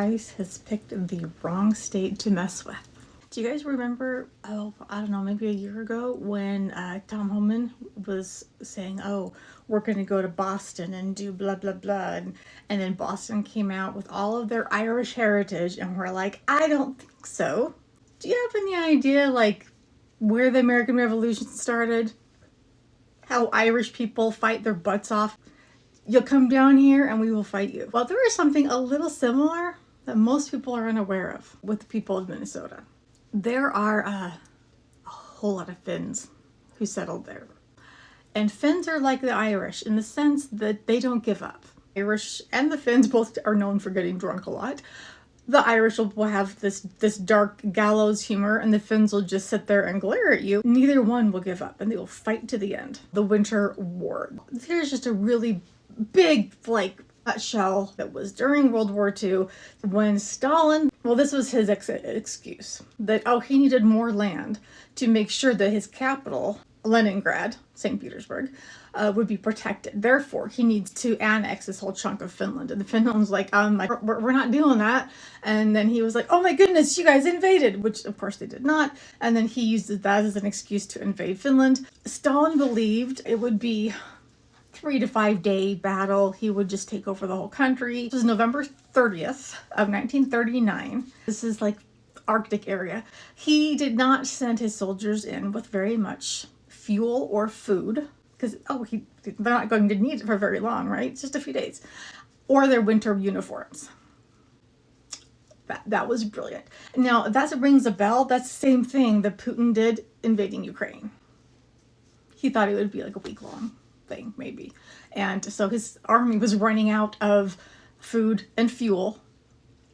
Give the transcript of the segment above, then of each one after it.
Ice has picked the wrong state to mess with. Do you guys remember, oh, I don't know, maybe a year ago when Tom Homan was saying, oh, we're going to go to Boston and do blah, blah, blah. And then Boston came out with all of their Irish heritage, and we're like, I don't think so. Do you have any idea, like, where the American Revolution started? How Irish people fight their butts off? You'll come down here and we will fight you. Well, there is something a little similar that most people are unaware of with the people of Minnesota. There are a whole lot of Finns who settled there. And Finns are like the Irish in the sense that they don't give up. Irish and the Finns both are known for getting drunk a lot. The Irish will have this dark gallows humor, and the Finns will just sit there and glare at you. Neither one will give up, and they will fight to the end. The Winter War. There's just a really big, nutshell that was during World War II when Stalin, well, this was his excuse, that, he needed more land to make sure that his capital, Leningrad, St. Petersburg, would be protected. Therefore, he needs to annex this whole chunk of Finland. And the Finland was like, we're not doing that. And then he was like, oh my goodness, you guys invaded, which of course they did not. And then he used that as an excuse to invade Finland. Stalin believed it would be 3 to 5 day battle. He would just take over the whole country. This was November 30th of 1939. This is like Arctic area. He did not send his soldiers in with very much fuel or food because they're not going to need it for very long, right? It's just a few days. Or their winter uniforms. That was brilliant. Now, if that rings a bell, that's the same thing that Putin did invading Ukraine. He thought it would be like a week-long thing, maybe. And so his army was running out of food and fuel,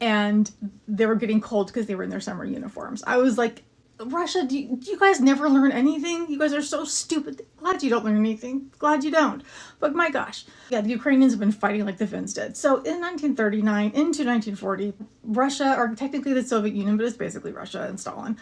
and they were getting cold because they were in their summer uniforms. I was like, Russia, do you guys never learn anything? You guys are so stupid. Glad you don't learn anything. Glad you don't. But my gosh. Yeah, the Ukrainians have been fighting like the Finns did. So in 1939 into 1940, Russia, or technically the Soviet Union, but it's basically Russia and Stalin,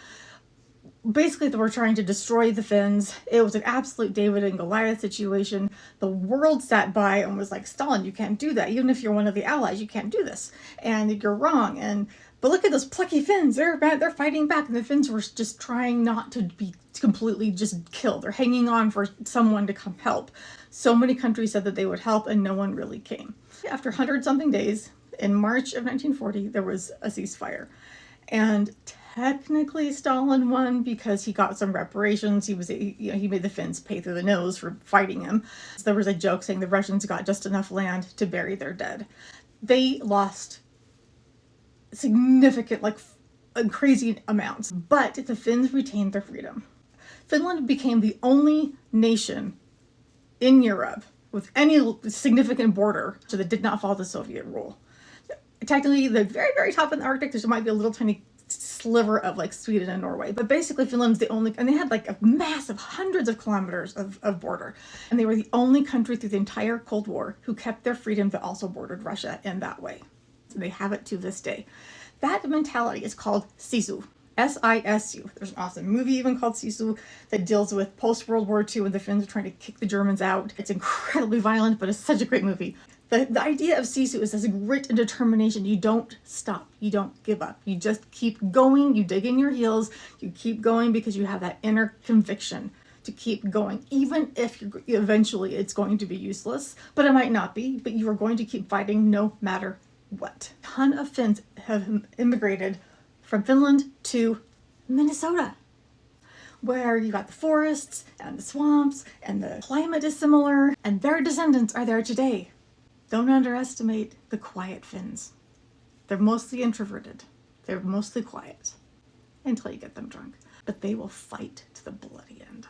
basically they were trying to destroy the Finns. It was an absolute David and Goliath situation. The world sat by and was like, Stalin, you can't do that. Even if you're one of the allies, you can't do this. And you're wrong. But look at those plucky Finns. They're fighting back. And the Finns were just trying not to be completely just killed. They're hanging on for someone to come help. So many countries said that they would help, and no one really came. After 100-something days, in March of 1940, there was a ceasefire. And technically Stalin won because he got some reparations. He made the Finns pay through the nose for fighting him. So there was a joke saying the Russians got just enough land to bury their dead. They lost significant, crazy amounts, but the Finns retained their freedom. Finland became the only nation in Europe with any significant border that did not follow the Soviet rule. Technically, the very, very top in the Arctic, there might be a little tiny sliver of Sweden and Norway, but basically Finland's the only, and they had a massive hundreds of kilometers of border, and they were the only country through the entire Cold War who kept their freedom that also bordered Russia in that way. So they have it to this day. That mentality is called Sisu. S-I-S-U. There's an awesome movie even called Sisu that deals with post-World War II when the Finns are trying to kick the Germans out. It's incredibly violent, but it's such a great movie. The idea of Sisu is this grit and determination. You don't stop. You don't give up. You just keep going. You dig in your heels. You keep going because you have that inner conviction to keep going, even if eventually it's going to be useless. But it might not be, but you are going to keep fighting no matter what. A ton of Finns have immigrated from Finland to Minnesota, where you got the forests and the swamps and the climate is similar, and their descendants are there today. Don't underestimate the quiet Finns. They're mostly introverted. They're mostly quiet until you get them drunk, but they will fight to the bloody end.